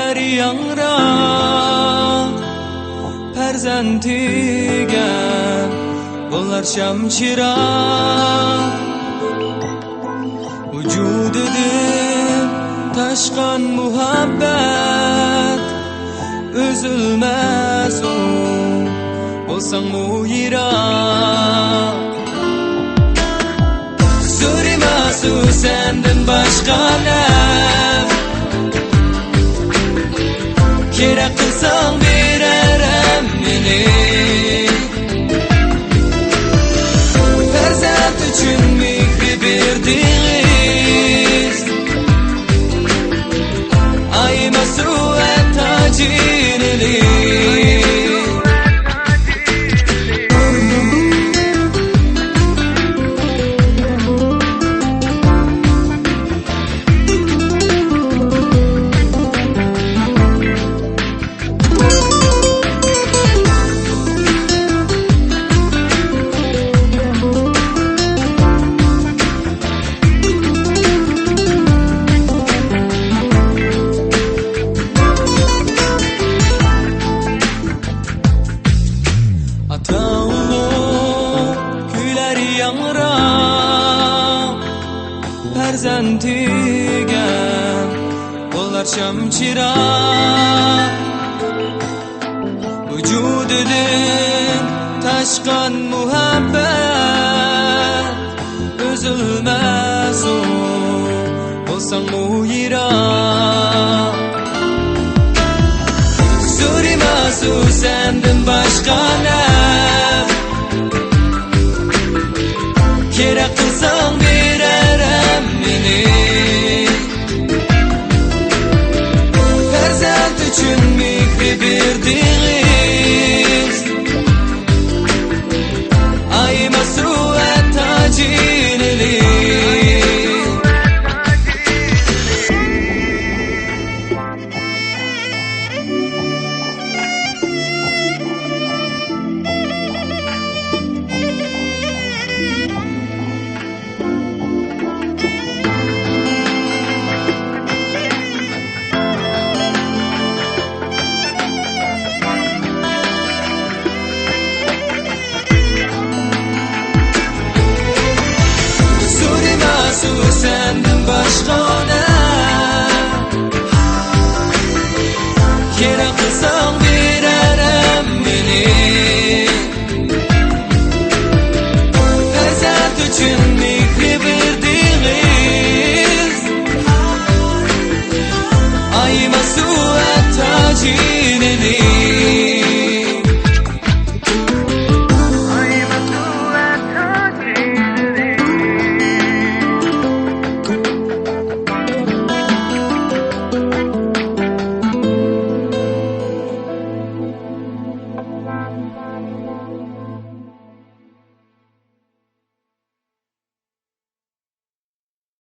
Güleri yangraq Perzentiga Bolar şamçiraq Vücudidim taşkan muhabbet Üzülmez o Bolsan mu yirak Surimasu senden başka nem Kerek kılsan vererem meni Ferzat üçün mikri verdiniz Ayma suet tacirili Perzentiga Bolar şamçiraq Vücudidim taşkan muhabbet Üzülmez o Bolsan mu yirak Surimasu senden başka nem Kerek kılsan vererem meni Ferzat üçün mikri verdiniz Ayma suet tacirili Surimasu senden başka